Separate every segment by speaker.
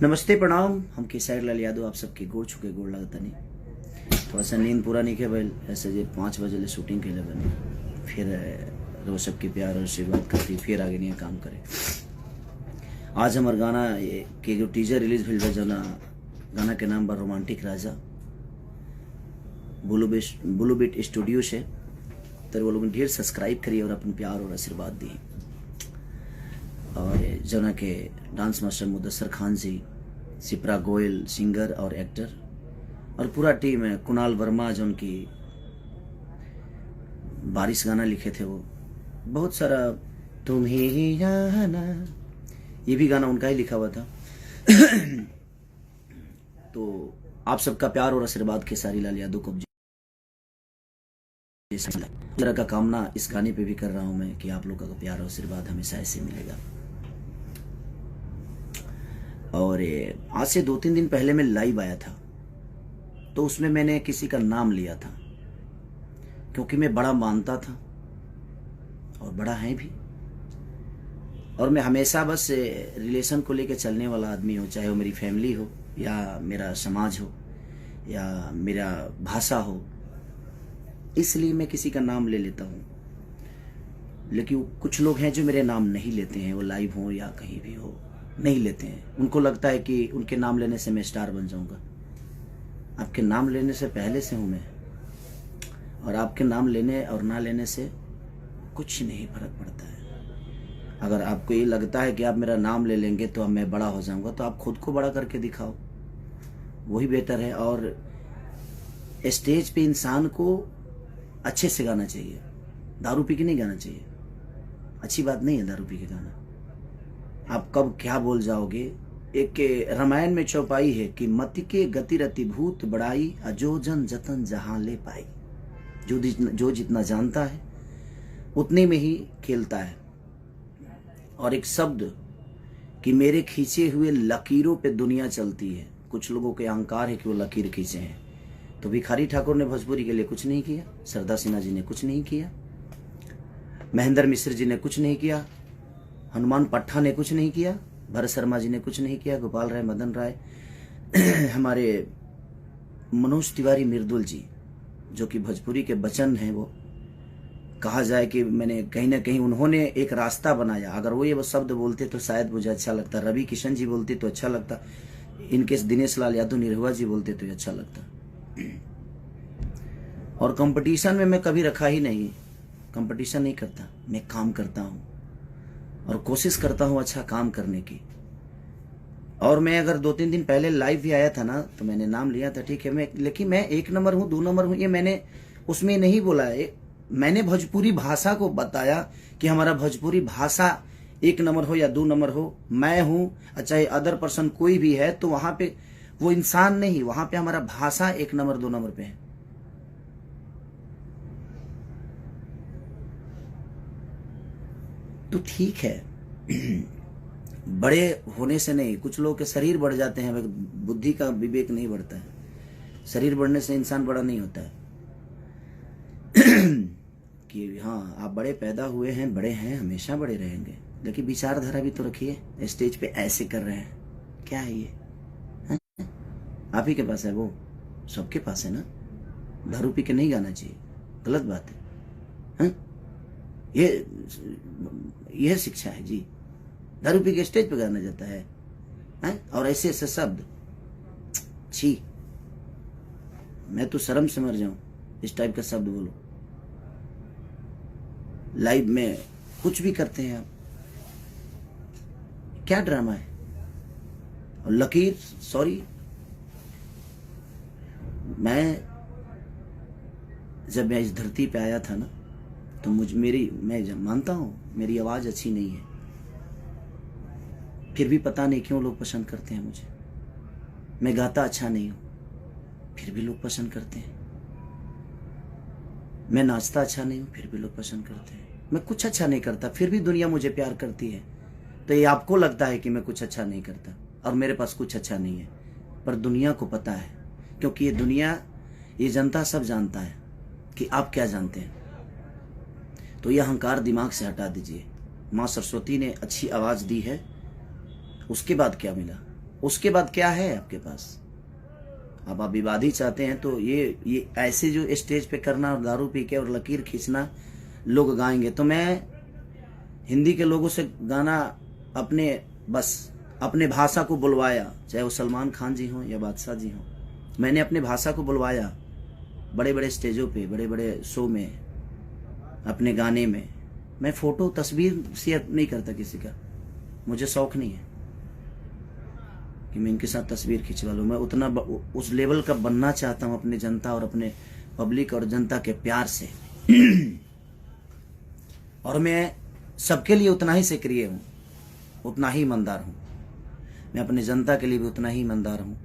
Speaker 1: नमस्ते प्रणाम। हम केसरी लाल यादव आप सबके गोड़ छुके गोड़ लगता नहीं। थोड़ा सा नींद पूरा नहीं किया भाई, ऐसे जे 5 बजे ले शूटिंग के लिए बने, फिर रोज सबके प्यार और आशीर्वाद करती फिर आगे नहीं काम करे। आज हमारे गाना के जो टीजर रिलीज भेल जो ना गाना के नाम बा रोमांटिक राजा। ब्लू बीट स्टूडियो से तो वो लोग ढेर सब्सक्राइब करिए और अपन प्यार और आशीर्वाद दिए। और जना के डांस मास्टर मुदस्सर खान जी, सिप्रा गोयल सिंगर और एक्टर, और पूरा टीम है। कुणाल वर्मा जो उनकी बारिश गाना लिखे थे, वो बहुत सारा तुम ही जाना, ये भी गाना उनका ही लिखा हुआ था। तो आप सबका प्यार और आशीर्वाद खेसारी लाल यादव को तरह का कामना इस गाने पे भी कर रहा हूं मैं कि आप लोगों का प्यार और आशीर्वाद हमेशा ऐसे मिलेगा। और आज से 2-3 दिन पहले मैं लाइव आया था, तो उसमें मैंने किसी का नाम लिया था क्योंकि मैं बड़ा मानता था और बड़ा है भी। और मैं हमेशा बस रिलेशन को लेकर चलने वाला आदमी हूँ, चाहे वो मेरी फैमिली हो या मेरा समाज हो या मेरा भाषा हो, इसलिए मैं किसी का नाम ले लेता हूँ। लेकिन कुछ लोग हैं जो मेरे नाम नहीं लेते हैं, वो लाइव हो या कहीं भी हो नहीं लेते हैं। उनको लगता है कि उनके नाम लेने से मैं स्टार बन जाऊंगा। आपके नाम लेने से पहले से हूं मैं, और आपके नाम लेने और ना लेने से कुछ नहीं फर्क पड़ता है। अगर आपको ये लगता है कि आप मेरा नाम ले लेंगे तो अब मैं बड़ा हो जाऊंगा, तो आप खुद को बड़ा करके दिखाओ, वही बेहतर है। और स्टेज पे इंसान को अच्छे से गाना चाहिए, दारू पी के नहीं गाना चाहिए। अच्छी बात नहीं है दारू पी के गाना। आप कब क्या बोल जाओगे। एक रामायण में चौपाई है कि मति के गति रति भूत बड़ाई, अजो जन जतन जहां ले पाई। जो जितना जानता है उतने में ही खेलता है। और एक शब्द कि मेरे खींचे हुए लकीरों पे दुनिया चलती है। कुछ लोगों के अहंकार है कि वो लकीर खींचे हैं। तो भिखारी ठाकुर ने भोजपुरी के लिए कुछ नहीं किया, सरदा सिन्हा जी ने कुछ नहीं किया, महेंद्र मिश्र जी ने कुछ नहीं किया, हनुमान पट्टा ने कुछ नहीं किया, भरत शर्मा जी ने कुछ नहीं किया, गोपाल राय, मदन राय, हमारे मनोज तिवारी मिर्दुल जी जो कि भोजपुरी के बचन हैं, वो कहा जाए कि मैंने कहीं ना कहीं उन्होंने एक रास्ता बनाया। अगर वो ये शब्द बोलते तो शायद मुझे अच्छा लगता, रवि किशन जी बोलते तो अच्छा लगता, इनके दिनेश लाल यादव निरहुआ जी बोलते तो अच्छा लगता। और कंपटीशन में मैं कभी रखा ही नहीं, कंपटीशन नहीं करता, मैं काम करता हूं और कोशिश करता हूं अच्छा काम करने की। और मैं अगर 2-3 दिन पहले लाइव भी आया था ना, तो मैंने नाम लिया था, ठीक है, लेकिन मैं 1 नंबर हूं 2 नंबर हूं ये मैंने उसमें नहीं बोला है। मैंने भोजपुरी भाषा को बताया कि हमारा भोजपुरी भाषा 1 नंबर हो या 2 नंबर हो, मैं हूं, चाहे अदर पर्सन कोई भी है, तो वहां पे वो इंसान नहीं, वहां पे हमारा भाषा 1 नंबर 2 नंबर पे है। तो ठीक है, बड़े होने से नहीं, कुछ लोगों के शरीर बढ़ जाते हैं, बुद्धि का विवेक नहीं बढ़ता है। शरीर बढ़ने से इंसान बड़ा नहीं होता है। कि हाँ आप बड़े पैदा हुए हैं, बड़े हैं, हमेशा बड़े रहेंगे, लेकिन विचारधारा भी तो रखिए। स्टेज पे ऐसे कर रहे हैं, क्या है ये? है? आप ही के पास है, वो सबके पास है ना। दारू पी के नहीं गाना चाहिए, गलत बात है। यह शिक्षा है जी। दारू पी के स्टेज पे गाना जाता है, और ऐसे ऐसे शब्द, छी, मैं तो शर्म से मर जाऊं इस टाइप का शब्द बोलो। लाइव में कुछ भी करते हैं आप, क्या ड्रामा है। और लकीर, सॉरी, जब मैं इस धरती पे आया था ना, तो मैं मानता हूं मेरी आवाज अच्छी नहीं है, फिर भी पता नहीं क्यों लोग पसंद करते हैं मुझे। मैं गाता अच्छा नहीं हूं, फिर भी लोग पसंद करते हैं। मैं नाचता अच्छा नहीं हूं, फिर भी लोग पसंद करते हैं। मैं कुछ अच्छा नहीं करता, फिर भी दुनिया मुझे प्यार करती है। तो ये आपको लगता है कि मैं कुछ अच्छा नहीं करता और मेरे पास कुछ अच्छा नहीं है, पर दुनिया को पता है, क्योंकि ये दुनिया, ये जनता सब जानता है कि आप क्या जानते हैं। तो ये अहंकार दिमाग से हटा दीजिए। माँ सरस्वती ने अच्छी आवाज दी है, उसके बाद क्या मिला? उसके बाद क्या है आपके पास? अब आप विवाद ही चाहते हैं तो ये ऐसे जो स्टेज पे करना और दारू पी के और लकीर खींचना लोग गाएंगे, तो मैं हिंदी के लोगों से गाना अपने भाषा को बुलवाया, चाहे वो सलमान खान जी हों या बादशाह जी हों। मैंने अपने भाषा को बुलवाया बड़े बड़े स्टेजों पे, बड़े बड़े शो में, अपने गाने में। मैं फोटो तस्वीर शेयर नहीं करता किसी का, मुझे शौक नहीं है कि मैं इनके साथ तस्वीर खिंचवा लूँ। मैं उतना उस लेवल का बनना चाहता हूँ अपने जनता और अपने पब्लिक और जनता के प्यार से। और मैं सबके लिए उतना ही सक्रिय हूँ, उतना ही ईमानदार हूँ। मैं अपने जनता के लिए भी उतना ही ईमानदार हूँ,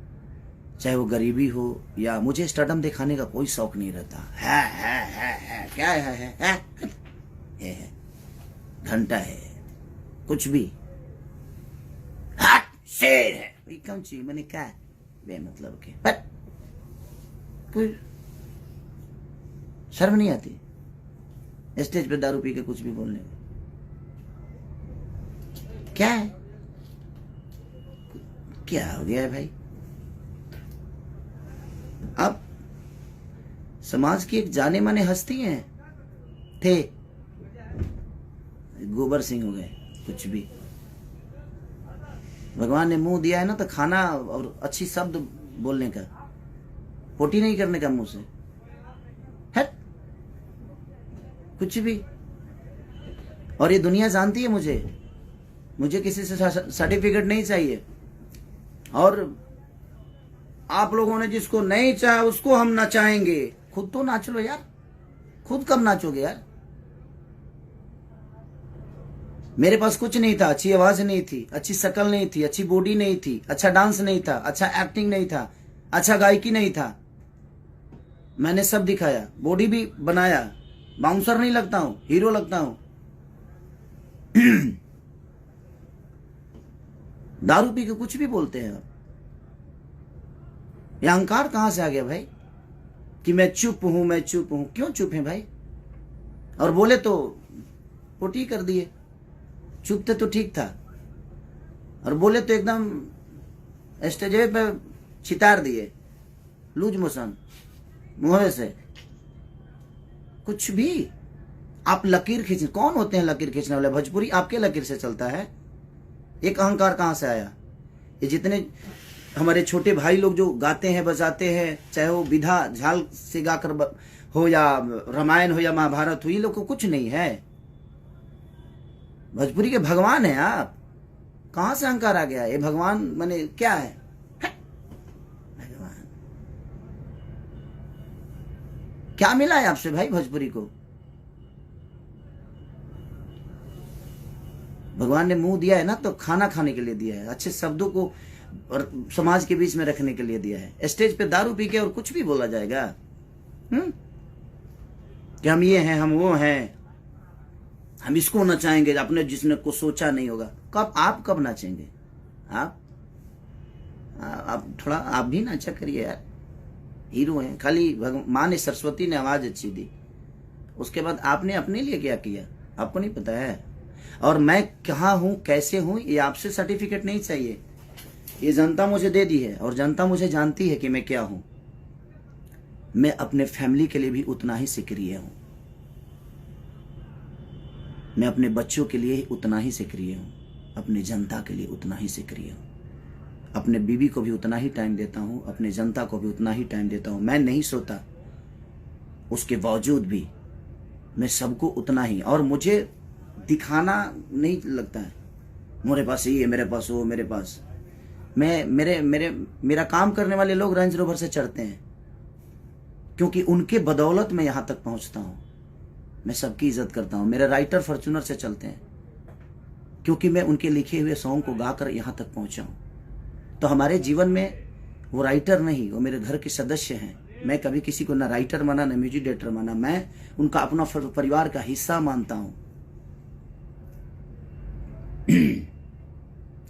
Speaker 1: चाहे वो गरीबी हो या मुझे स्टारडम दिखाने का कोई शौक नहीं रहता। है क्या है घंटा है कुछ भी, शेर है कौन चीज, मैंने क्या बेमतलब के, पर कोई शर्म नहीं आती स्टेज पे दारू पी के कुछ भी बोलने में? क्या है, क्या हो गया है भाई? आप समाज की एक जाने माने हस्ती हैं, थे, गोबर सिंह हो गए, कुछ भी। भगवान ने मुंह दिया है ना तो खाना और अच्छी शब्द बोलने का, पोटी नहीं करने का मुंह से, है कुछ भी। और ये दुनिया जानती है मुझे किसी से सर्टिफिकेट नहीं चाहिए। और आप लोगों ने जिसको नहीं चाहा उसको हम नचाएंगे। खुद तो नाच लो यार, खुद कब नाचोगे यार? मेरे पास कुछ नहीं था, अच्छी आवाज नहीं थी, अच्छी शक्ल नहीं थी, अच्छी बॉडी नहीं थी, अच्छा डांस नहीं था, अच्छा एक्टिंग नहीं था, अच्छा गायकी नहीं था। मैंने सब दिखाया, बॉडी भी बनाया, बाउंसर नहीं लगता हूं, हीरो लगता हूं। दारू पी के कुछ भी बोलते हैं आप। ये अहंकार कहां से आ गया भाई कि मैं चुप हूं, मैं चुप हूं? क्यों चुप है भाई? और बोले तो पोटी कर दिए, चुप थे तो ठीक था, और बोले तो एकदम स्टेज पे छितार दिए, लूज मोशन मुंह से। कुछ भी आप लकीर खींच, कौन होते हैं लकीर खींचने वाले? भोजपुरी आपके लकीर से चलता है। एक अहंकार कहां से आया? ये जितने हमारे छोटे भाई लोग जो गाते हैं बजाते हैं, चाहे वो विधा झाल से गाकर हो या रामायण हो या महाभारत हो, ये लोग को कुछ नहीं है। भोजपुरी के भगवान है आप। कहां से अहंकार आ गया? ये भगवान माने क्या है? भगवान क्या मिला है आपसे भाई भोजपुरी को? भगवान ने मुंह दिया है ना तो खाना खाने के लिए दिया है, अच्छे शब्दों को और समाज के बीच में रखने के लिए दिया है। स्टेज पे दारू पी के और कुछ भी बोला जाएगा कि हम ये हैं, हम वो हैं, हम इसको नचाएंगे, अपने जिसने को सोचा नहीं होगा। कब आप कब नाचेंगे? आप थोड़ा आप भी नाचा करिए यार, हीरो हैं। खाली माँ ने, सरस्वती ने आवाज अच्छी दी, उसके बाद आपने अपने लिए क्या किया आपको नहीं पता है। और मैं कहाँ हूं, कैसे हूं, ये आपसे सर्टिफिकेट नहीं चाहिए। ये जनता मुझे दे दी है और जनता मुझे जानती है कि मैं क्या हूं। मैं अपने फैमिली के लिए भी उतना ही सक्रिय हूं, मैं अपने बच्चों के लिए उतना ही सक्रिय हूं, अपनी जनता के लिए उतना ही सक्रिय हूं, अपने बीवी को भी उतना ही टाइम देता हूं, अपने जनता को भी उतना ही टाइम देता हूं। मैं नहीं सोता, उसके बावजूद भी मैं सबको उतना ही। और मुझे दिखाना नहीं लगता है मेरे पास ये, मेरे पास वो, मेरे पास मेरा काम करने वाले लोग रेंज रोवर से चढ़ते हैं क्योंकि उनके बदौलत मैं यहां तक पहुंचता हूं। मैं सबकी इज्जत करता हूं। मेरे राइटर फॉर्च्यूनर से चलते हैं क्योंकि मैं उनके लिखे हुए सॉन्ग को गाकर यहां तक पहुंचा हूं। तो हमारे जीवन में वो राइटर नहीं, वो मेरे घर के सदस्य हैं। मैं कभी किसी को ना राइटर माना ना म्यूजिक डायरेक्टर माना, मैं उनका अपना परिवार का हिस्सा मानता हूं।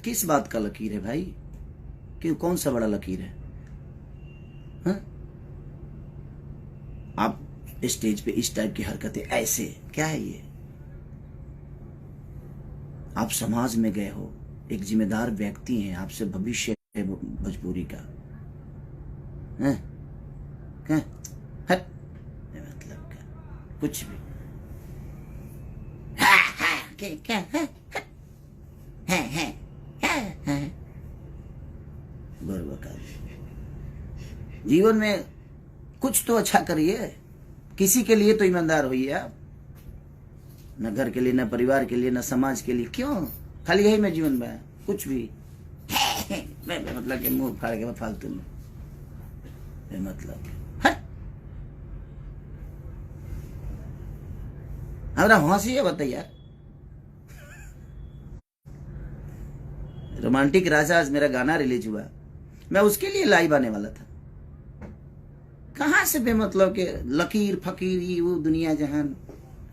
Speaker 1: किस बात का लकीर है भाई? कि कौन सा बड़ा लकीर है? हा? आप स्टेज पे इस टाइप की हरकतें ऐसे, क्या है ये? आप समाज में गए हो, एक जिम्मेदार व्यक्ति हैं, आपसे भविष्य भोजपुरी का है क्या हट मतलब का कुछ भी क्या है जीवन में कुछ तो अच्छा करिए, किसी के लिए तो ईमानदार होइए आप, न घर के लिए, न परिवार के लिए, न समाज के लिए। क्यों खाली यही मैं जीवन में कुछ भी मतलब के मुंह फाड़ के फालतू में मतलब हमारा हंसी है बताइए यार। रोमांटिक राजा आज मेरा गाना रिलीज हुआ, मैं उसके लिए लाइव आने वाला था। कहां से बेमतलब के लकीर फकीर ये वो दुनिया जहान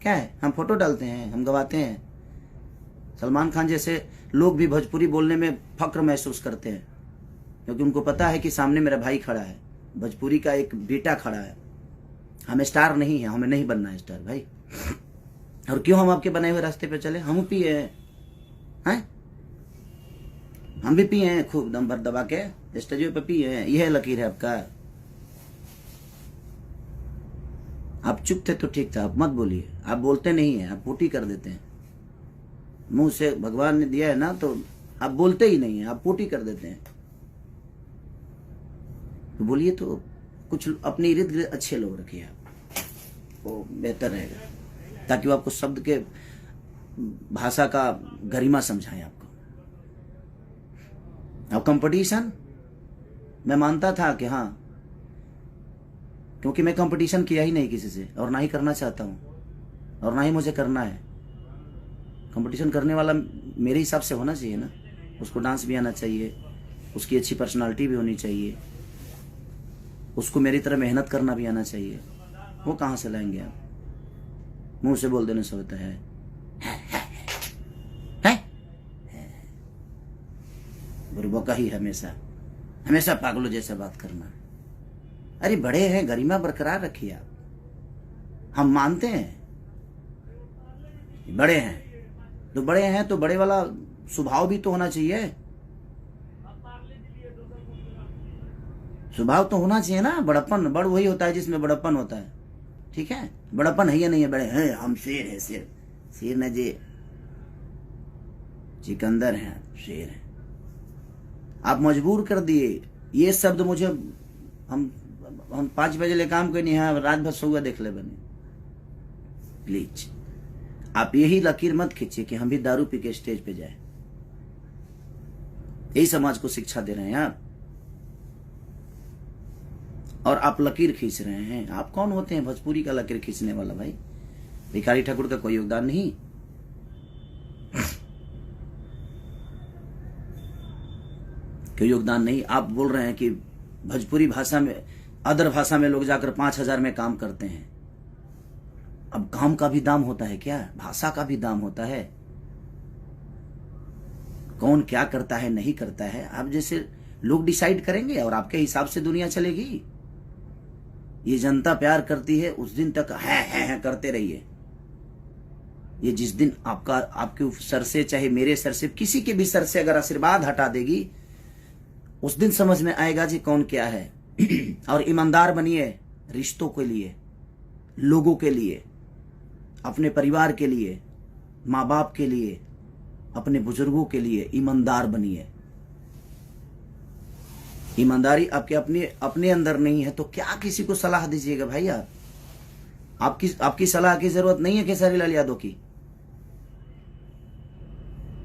Speaker 1: क्या है। हम फोटो डालते हैं, हम गवाते हैं। सलमान खान जैसे लोग भी भोजपुरी बोलने में फक्र महसूस करते हैं, क्योंकि उनको पता है कि सामने मेरा भाई खड़ा है, भोजपुरी का एक बेटा खड़ा है। हमें स्टार नहीं है, हमें नहीं बनना है स्टार भाई। और क्यों हम आपके बनाए हुए रास्ते पे चले। हम पिए हैं, हम भी पिए हैं खूब दम भर दबा के स्टेज पे पिए हैं। यह लकीर है आपका। आप चुप थे तो ठीक था, आप मत बोलिए। आप बोलते नहीं है, आप पोटी कर देते हैं। मुंह से भगवान ने दिया है ना, तो आप बोलते ही नहीं है, आप पोटी कर देते हैं। तो बोलिए तो कुछ अपने इर्द गिर्द अच्छे लोग रखिए आप, वो बेहतर रहेगा, ताकि वो आपको शब्द के भाषा का गरिमा समझाएं आपको। अब कंपटीशन मैं मानता था कि हाँ, क्योंकि मैं कंपटीशन किया ही नहीं किसी से, और ना ही करना चाहता हूं, और ना ही मुझे करना है। कंपटीशन करने वाला मेरे हिसाब से होना चाहिए ना, उसको डांस भी आना चाहिए, उसकी अच्छी पर्सनालिटी भी होनी चाहिए, उसको मेरी तरह मेहनत करना भी आना चाहिए। वो कहाँ से लाएंगे आप। मुंह से बोल देने से होता है। बुरबका ही हमेशा पागलों जैसा बात करना। अरे बड़े हैं, गरिमा बरकरार रखिए आप। हम मानते हैं बड़े हैं, तो बड़े वाला स्वभाव भी तो होना चाहिए। स्वभाव तो होना चाहिए ना। बड़प्पन, बड़ वही होता है जिसमें बड़प्पन होता है। ठीक है, बड़प्पन है या नहीं है। बड़े हैं, हम शेर है, शेर न जे सिकंदर हैं, शेर है। आप मजबूर कर दिए ये शब्द मुझे। हम 5 बजे ले काम करनी है, रात भर सोगा देख ले बने। प्लीज आप यही लकीर मत खींचिए कि हम भी दारू पी के स्टेज पे जाए। यही समाज को शिक्षा दे रहे हैं आप, और आप लकीर खींच रहे हैं। आप कौन होते हैं भोजपुरी का लकीर खींचने वाला भाई। भिखारी ठाकुर का कोई योगदान नहीं। कोई योगदान नहीं। आप बोल रहे हैं कि भोजपुरी भाषा में, अदर भाषा में लोग जाकर 5,000 में काम करते हैं। अब काम का भी दाम होता है क्या? भाषा का भी दाम होता है। कौन क्या करता है नहीं करता है, आप जैसे लोग डिसाइड करेंगे और आपके हिसाब से दुनिया चलेगी। ये जनता प्यार करती है, उस दिन तक है करते रहिए। ये जिस दिन आपके सर से, चाहे मेरे सर से, किसी के भी सर से अगर आशीर्वाद हटा देगी, उस दिन समझ में आएगा जी कौन क्या है। और ईमानदार बनिए रिश्तों के लिए, लोगों के लिए, अपने परिवार के लिए, माँ बाप के लिए, अपने बुजुर्गों के लिए ईमानदार बनिए। ईमानदारी आपके अपने अंदर नहीं है तो क्या किसी को सलाह दीजिएगा भाई। आपकी सलाह की जरूरत नहीं है केसरी लाल यादव की।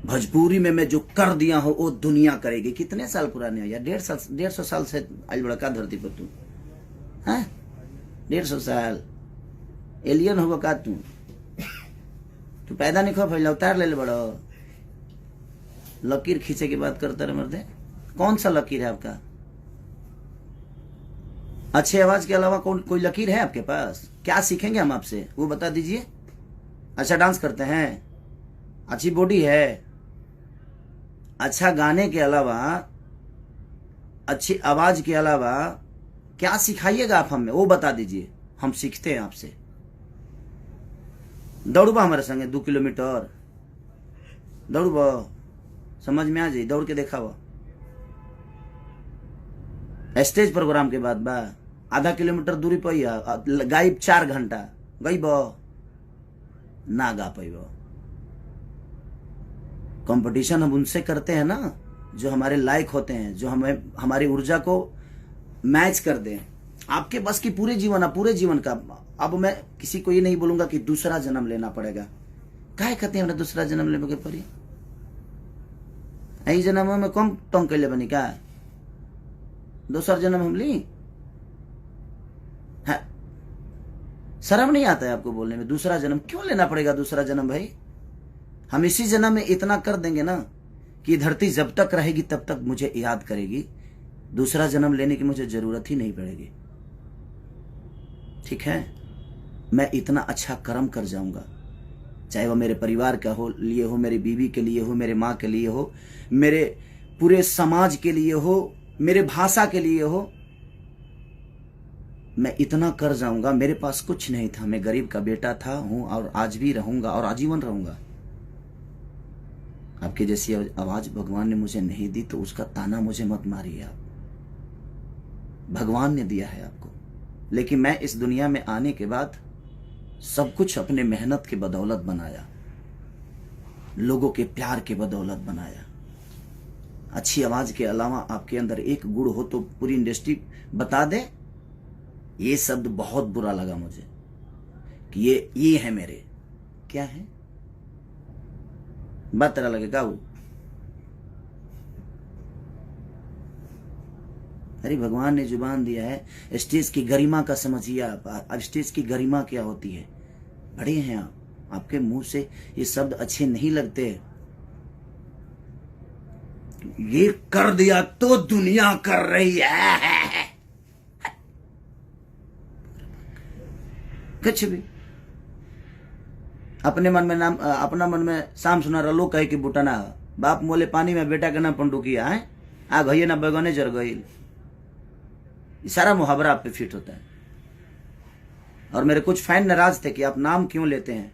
Speaker 1: भोजपुरी में मैं जो कर दिया हूं वो दुनिया करेगी। कितने साल पुराने हो यार? 150 साल से आज बड़का धरती पर तू है। 150 साल एलियन होगा का तू पैदा नहीं खो फैला उतार ले बड़ो। लकीर खींचे की बात करते रहे मर्दे। कौन सा लकीर है आपका? अच्छे आवाज के अलावा कोई लकीर है आपके पास? क्या सीखेंगे हम आपसे वो बता दीजिए। अच्छा डांस करते हैं, अच्छी बॉडी है, अच्छा गाने के अलावा, अच्छी आवाज के अलावा क्या सिखाइएगा आप हमें वो बता दीजिए, हम सीखते हैं आपसे। दौड़बा हमारे संगे 2 किलोमीटर दौड़बा, समझ में आ जाए, दौड़ के देखा हुआ। स्टेज प्रोग्राम के बाद बा आधा किलोमीटर दूरी पर गायब 4 घंटा गईब ना गा पैब। कंपटीशन हम उनसे करते हैं ना जो हमारे लायक होते हैं, जो हमें हमारी ऊर्जा को मैच कर दें। आपके बस की पूरे जीवन का। अब मैं किसी को ये नहीं बोलूंगा कि दूसरा जन्म लेना पड़ेगा। काहे कहते हैं दूसरा जन्म लेने के पड़ी? यही जन्म में कम तंग कैले बनी का दूसरा जन्म हम ली है? शर्म नहीं आता है आपको बोलने में? दूसरा जन्म क्यों लेना पड़ेगा? दूसरा जन्म भाई हम इसी जन्म में इतना कर देंगे ना कि धरती जब तक रहेगी तब तक मुझे याद करेगी। दूसरा जन्म लेने की मुझे जरूरत ही नहीं पड़ेगी। ठीक है, मैं इतना अच्छा कर्म कर जाऊंगा, चाहे वो मेरे परिवार का हो लिए हो, मेरी बीवी के लिए हो, मेरे माँ के लिए हो, मेरे पूरे समाज के लिए हो, मेरे भाषा के लिए हो। मैं इतना कर जाऊंगा। मेरे पास कुछ नहीं था, मैं गरीब का बेटा था, हूं और आज भी रहूंगा और आजीवन रहूंगा। आपकी जैसी आवाज भगवान ने मुझे नहीं दी तो उसका ताना मुझे मत मारिए आप। भगवान ने दिया है आपको। लेकिन मैं इस दुनिया में आने के बाद सब कुछ अपने मेहनत के बदौलत बनाया, लोगों के प्यार के बदौलत बनाया। अच्छी आवाज के अलावा आपके अंदर एक गुण हो तो पूरी इंडस्ट्री बता दे। ये शब्द बहुत बुरा लगा मुझे कि ये है मेरे। क्या है? बात तरह लगेगा वो। अरे भगवान ने जुबान दिया है। स्टेज की गरिमा का समझिए आप। स्टेज की गरिमा क्या होती है? बड़े हैं आप, आपके मुंह से ये शब्द अच्छे नहीं लगते। ये कर दिया तो दुनिया कर रही है। कुछ भी अपने मन में नाम, अपना मन में शाम सुना रलो कहे कि बुटना बाप मोले पानी में बेटा के नाम पंडुकिया है आ गई ना बैगने जर गई। सारा मुहावरा आप पे फिट होता है। और मेरे कुछ फैन नाराज थे कि आप नाम क्यों लेते हैं।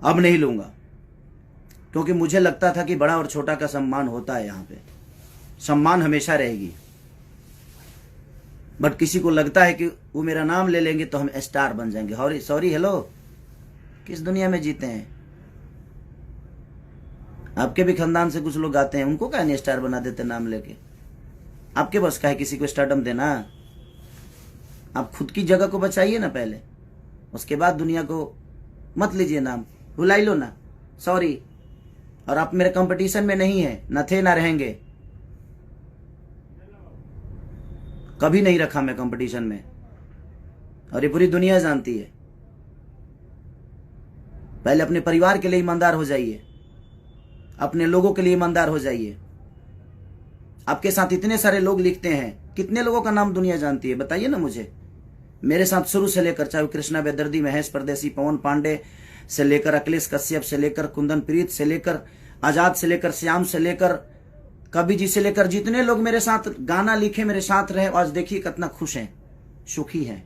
Speaker 1: अब नहीं लूंगा, क्योंकि मुझे लगता था कि बड़ा और छोटा का सम्मान होता है। यहाँ पे सम्मान हमेशा रहेगी। बट किसी को लगता है कि वो मेरा नाम ले लेंगे तो हम स्टार बन जाएंगे। सॉरी हेलो, किस दुनिया में जीते हैं? आपके भी खानदान से कुछ लोग आते हैं, उनको क्या नहीं स्टार बना देते नाम लेके? आपके बस का है किसी को स्टारडम देना? आप खुद की जगह को बचाइए ना पहले, उसके बाद दुनिया को मत लीजिए नाम, भुलाई लो ना। सॉरी। और आप मेरे कंपटीशन में नहीं है, न थे ना रहेंगे। कभी नहीं रखा मैं कंपटीशन में, और ये पूरी दुनिया जानती है। पहले अपने परिवार के लिए ईमानदार हो जाइए, अपने लोगों के लिए ईमानदार हो जाइए। आपके साथ इतने सारे लोग लिखते हैं, कितने लोगों का नाम दुनिया जानती है बताइए ना मुझे। मेरे साथ शुरू से लेकर, चाहे कृष्णा बेदर्दी, महेश परदेसी, पवन पांडे से लेकर अखिलेश कश्यप से लेकर कुंदन प्रीत से लेकर आजाद से लेकर श्याम से लेकर कवि जी से लेकर जितने लोग मेरे साथ गाना लिखे, मेरे साथ रहे, आज देखिए कितना खुश हैं, सुखी हैं।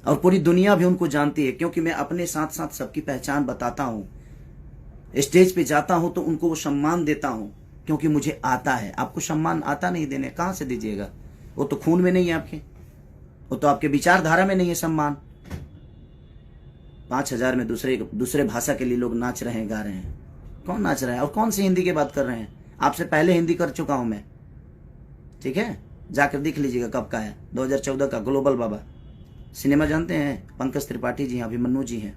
Speaker 1: और पूरी दुनिया भी उनको जानती है, क्योंकि मैं अपने साथ साथ सबकी पहचान बताता हूं। स्टेज पे जाता हूं तो उनको वो सम्मान देता हूं, क्योंकि मुझे आता है। आपको सम्मान आता नहीं देने, कहां से दीजिएगा? वो तो खून में नहीं है आपके, वो तो आपके विचारधारा में नहीं है सम्मान। 5000 में दूसरे भाषा के लिए लोग नाच रहे हैं, गा रहे हैं। कौन नाच रहा है? और कौन सी हिंदी की बात कर रहे हैं? आपसे पहले हिंदी कर चुका हूं मैं, ठीक है? जाकर देख लीजिएगा कब का है, 2014 का। ग्लोबल बाबा सिनेमा जानते हैं? पंकज त्रिपाठी जी हैं, अभिमन्यु जी हैं,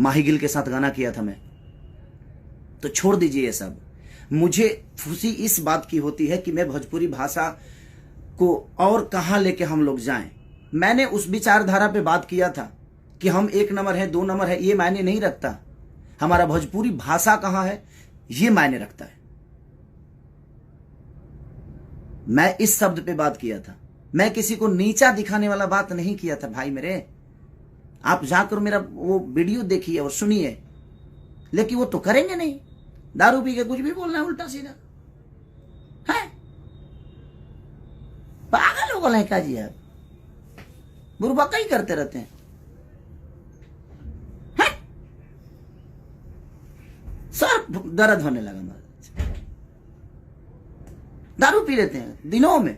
Speaker 1: माही गिल के साथ गाना किया था मैं। तो छोड़ दीजिए ये सब। मुझे खुशी इस बात की होती है कि मैं भोजपुरी भाषा को और कहां लेके हम लोग जाएं। मैंने उस विचारधारा पे बात किया था कि हम 1 नंबर है, 2 नंबर है, ये मायने नहीं रखता। हमारा भोजपुरी भाषा कहां है ये मायने रखता है। मैं इस शब्द पे बात किया था। मैं किसी को नीचा दिखाने वाला बात नहीं किया था भाई मेरे। आप जाकर मेरा वो वीडियो देखिए और सुनिए, लेकिन वो तो करेंगे नहीं। दारू पी के कुछ भी बोलना है उल्टा सीधा है। पागल हो गए क्या जी आप? बुरबका ही करते रहते हैं। सर दर्द होने लगा महाराज। दारू पी लेते हैं दिनों में,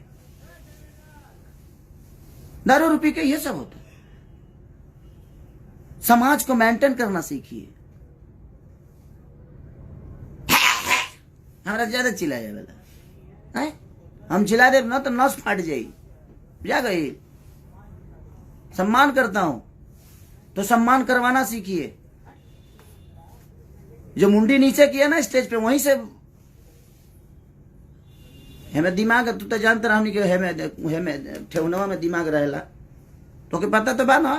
Speaker 1: दारू पी के ये सब होता है। समाज को मेंटेन करना सीखिए। हमारा ज्यादा चिल्लाया वाला है, हम चिल्ला दे ना तो नस फाट जाई, जा गई। सम्मान करता हूं तो सम्मान करवाना सीखिए। जो मुंडी नीचे किया ना स्टेज पे, वहीं से हमें दिमाग, तू तो जानते रहा कि हमें ठेवनवा में दिमाग रहेला, तो के पता तो बा ना।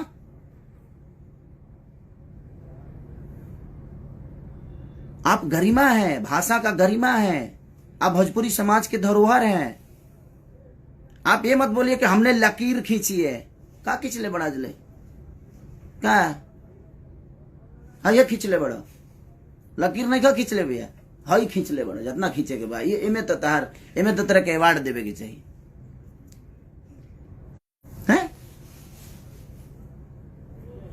Speaker 1: आप गरिमा है, भाषा का गरिमा है, आप भोजपुरी समाज के धरोहर हैं। आप ये मत बोलिए कि हमने लकीर खींची है। का खींच ले बड़ा जले का, हाँ ये खींच ले बड़ा, लकीर नहीं का खींच ले भैया, हई खींच ले बड़ा, जितना खींचे के भाई। एमे तो तरह के अवार्ड देवे के चाहिए हैं?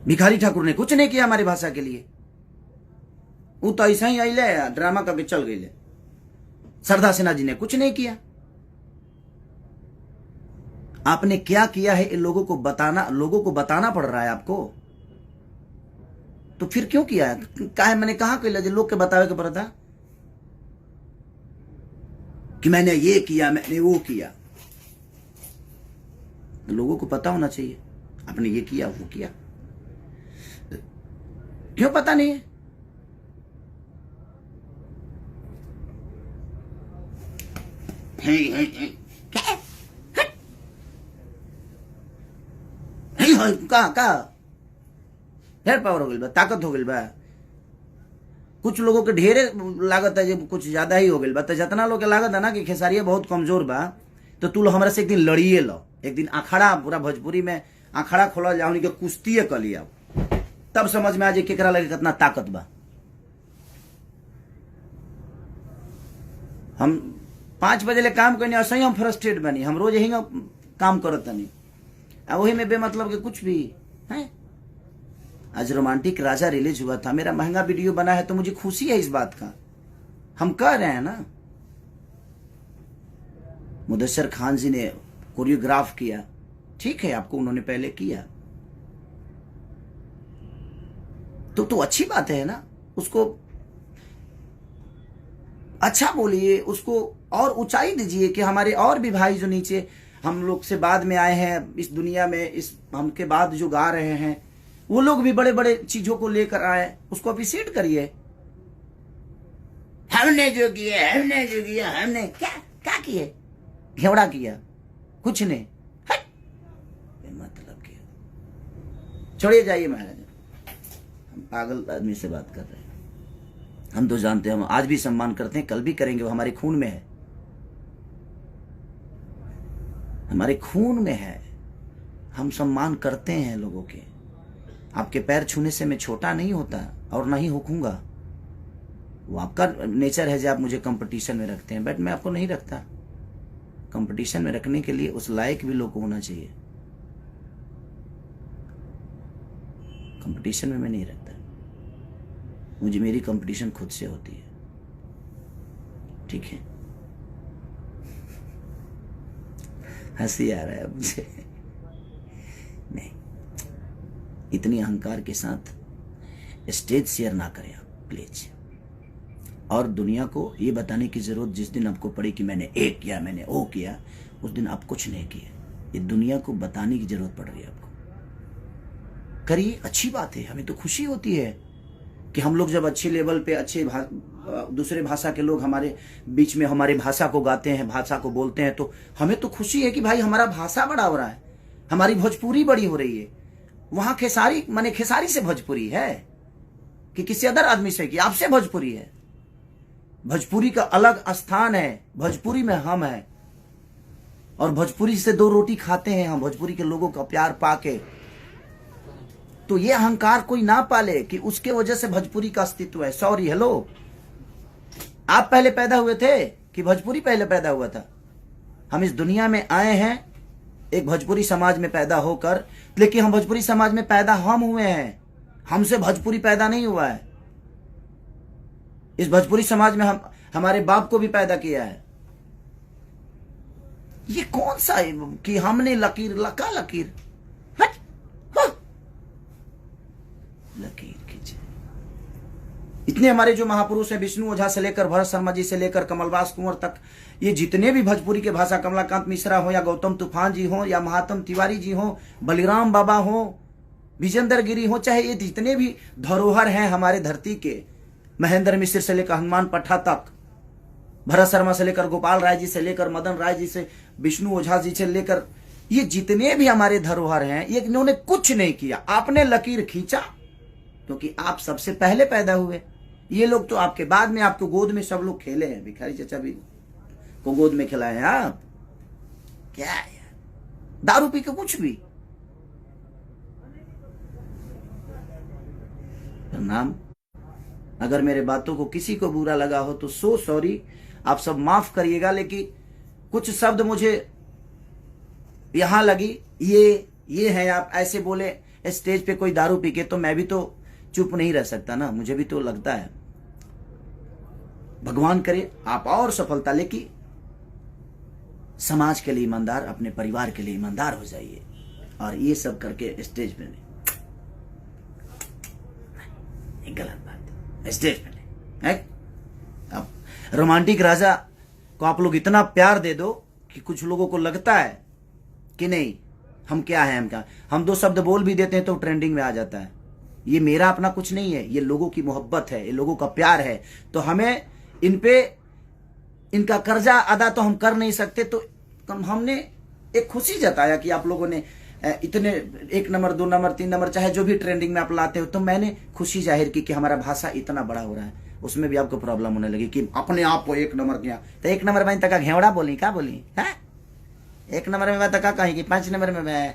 Speaker 1: भिखारी ठाकुर ने कुछ नहीं किया हमारी भाषा के लिए, वो तो ऐसा ही आइले ड्रामा करके चल गई। सरदार सिन्हा जी ने कुछ नहीं किया। आपने क्या किया है लोगों को बताना पड़ रहा है आपको, तो फिर क्यों किया है? काहे मैंने कहा कि लोग के बतावे के पड़ता कि मैंने ये किया, मैंने वो किया। तो लोगों को पता होना चाहिए आपने ये किया वो किया। क्यों पता नहीं है? का ढेर पावर हो गई बा, ताकत हो गई बा। कुछ लोगों के ढेरे लागत है, जब कुछ ज्यादा ही हो गई बा। तो जितना लोग के लागत है ना कि खेसारिया बहुत कमजोर बा, तो तू लोग हमारे से एक दिन लड़िए लो, एक दिन अखाड़ा, पूरा भोजपुरी में अखाड़ा खोला जाओ, उनके कुश्ती कर लिया, तब समझ में आ जाए केकरा लगे कितना ताकत बा। हम 5 बजे ले काम करने ऐसे ही हम फ्रस्ट्रेट बनी, हम रोज यही काम करत नहीं, वही में बेमतलब के कुछ भी है। आज रोमांटिक राजा रिलीज हुआ था, मेरा महंगा वीडियो बना है, तो मुझे खुशी है इस बात का। हम कह रहे हैं ना, मुदस्सर खान जी ने कोरियोग्राफ किया, ठीक है, आपको उन्होंने पहले किया तो अच्छी बात है ना। उसको अच्छा बोलिए, उसको और ऊंचाई दीजिए कि हमारे और भी भाई जो नीचे हम लोग से बाद में आए हैं इस दुनिया में, इस हमके बाद जो गा रहे हैं, वो लोग भी बड़े बड़े चीजों को लेकर आए, उसको अप्रिशिएट करिए। हमने जो किया हमने क्या किए, घेवड़ा किया, कुछ नहीं, मतलब किया। छोड़िए, जाइए महाराज, हम पागल आदमी से बात कर रहे हैं। हम तो जानते हैं, हम आज भी सम्मान करते हैं, कल भी करेंगे, वो हमारे खून में है, हमारे खून में है। हम सम्मान करते हैं लोगों के। आपके पैर छूने से मैं छोटा नहीं होता और नहीं होऊंगा, वो आपका नेचर है जो आप मुझे कंपटीशन में रखते हैं, बट मैं आपको नहीं रखता। कंपटीशन में रखने के लिए उस लायक भी लोग होना चाहिए। कंपटीशन में मैं नहीं रखता, मुझे मेरी कंपटीशन खुद से होती है, ठीक है। हंसी आ रहा है मुझे। नहीं, इतनी अहंकार के साथ स्टेज शेयर ना करें आप प्लीज। और दुनिया को ये बताने की जरूरत जिस दिन आपको पड़ी कि मैंने ये किया, मैंने वो किया, उस दिन आप कुछ नहीं किए। ये दुनिया को बताने की जरूरत पड़ रही है आपको। करिए, अच्छी बात है, हमें तो खुशी होती है कि हम लोग जब अच्छे लेवल पे अच्छे दूसरे भाषा के लोग हमारे बीच में हमारी भाषा को गाते हैं, भाषा को बोलते हैं, तो हमें तो खुशी है कि भाई हमारा भाषा बड़ा हो रहा है, हमारी भोजपुरी बड़ी हो रही है। वहां खेसारी माने खेसारी से भोजपुरी है कि किसी अदर आदमी से, कि आपसे भोजपुरी है। भोजपुरी का अलग स्थान है, भोजपुरी में हम है, और भोजपुरी से 2 रोटी खाते हैं हम, भोजपुरी के लोगों का प्यार पाके। तो ये अहंकार कोई ना पाले कि उसके वजह से भोजपुरी का अस्तित्व है। सॉरी, हेलो, आप पहले पैदा हुए थे कि भोजपुरी पहले पैदा हुआ था? हम इस दुनिया में आए हैं एक भोजपुरी समाज में पैदा होकर, लेकिन हम भोजपुरी समाज में पैदा हम हुए हैं, हमसे भोजपुरी पैदा नहीं हुआ है। इस भोजपुरी समाज में हम हमारे बाप को भी पैदा किया है, ये कौन सा है कि हमने लकीर लका लकीर, हट, हाँ। लकीर खींचे। इतने हमारे जो महापुरुष हैं, विष्णु ओझा से लेकर भरत शर्मा जी से लेकर कमलवास कुंवर तक, ये जितने भी भोजपुरी के भाषा, कमलाकांत मिश्रा हो या गौतम तूफान जी हो या महात्म तिवारी जी हो, बलिराम बाबा हो, विजेंद्र गिरी हो, चाहे ये जितने भी धरोहर हैं हमारे धरती के, महेंद्र मिश्र से लेकर हनुमान पट्टा तक, भरत शर्मा से लेकर गोपाल राय जी से लेकर मदन राय जी से, विष्णु ओझा जी से लेकर, ये जितने भी हमारे धरोहर हैं, ये इन्होंने कुछ नहीं किया। आपने लकीर खींचा क्योंकि आप सबसे पहले पैदा हुए। ये लोग तो आपके बाद में, आपको गोद में सब लोग खेले हैं। भिखारी चाचा भी को गोद में खिलाए हैं आप। क्या है दारू पी के कुछ भी। नाम, अगर मेरे बातों को किसी को बुरा लगा हो तो सो सॉरी, आप सब माफ करिएगा। लेकिन कुछ शब्द मुझे यहां लगी, ये है, आप ऐसे बोले स्टेज पे कोई दारू पी के, तो मैं भी तो चुप नहीं रह सकता ना, मुझे भी तो लगता है। भगवान करे आप और सफलता, लेकिन समाज के लिए ईमानदार, अपने परिवार के लिए ईमानदार हो जाइए। और ये सब करके स्टेज पे नहीं, गलत बात है। स्टेज पे नहीं है। अब रोमांटिक राजा को आप लोग इतना प्यार दे दो कि कुछ लोगों को लगता है कि नहीं हम क्या है, हम क्या, हम दो शब्द बोल भी देते हैं तो ट्रेंडिंग में आ जाता है। ये मेरा अपना कुछ नहीं है, ये लोगों की मोहब्बत है, ये लोगों का प्यार है। तो हमें इन पे इनका कर्जा अदा तो हम कर नहीं सकते, तो हमने एक खुशी जताया कि आप लोगों ने इतने 1 नंबर 2 नंबर 3 नंबर चाहे जो भी ट्रेंडिंग में आप लाते हो, तो मैंने खुशी जाहिर की कि हमारा भाषा इतना बड़ा हो रहा है। उसमें भी आपको प्रॉब्लम होने लगी कि अपने आप को 1 नंबर किया, तो 1 नंबर में तक घेवड़ा बोली, क्या बोली है, 1 नंबर में मैं तक कहीं कि 5 नंबर में मैं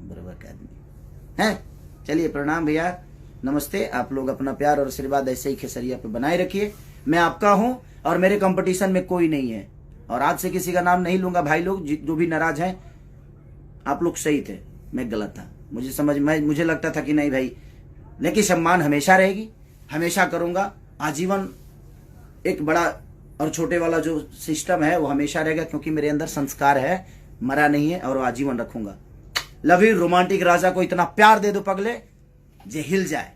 Speaker 1: बराबर का आदमी है। चलिए प्रणाम भैया, नमस्ते। आप लोग अपना प्यार और आशीर्वाद ऐसे ही खेसरिया पे बनाए रखिए। मैं आपका हूं और मेरे कंपटीशन में कोई नहीं है, और आज से किसी का नाम नहीं लूंगा। भाई लोग जो भी नाराज हैं, आप लोग सही थे, मैं गलत था, मुझे लगता था कि नहीं भाई, लेकिन सम्मान हमेशा रहेगी, हमेशा करूंगा आजीवन। एक बड़ा और छोटे वाला जो सिस्टम है वो हमेशा रहेगा, क्योंकि मेरे अंदर संस्कार है, मरा नहीं है, और वो आजीवन रखूंगा। Love you. रोमांटिक राजा को इतना प्यार दे दो पगले जे हिल जाए।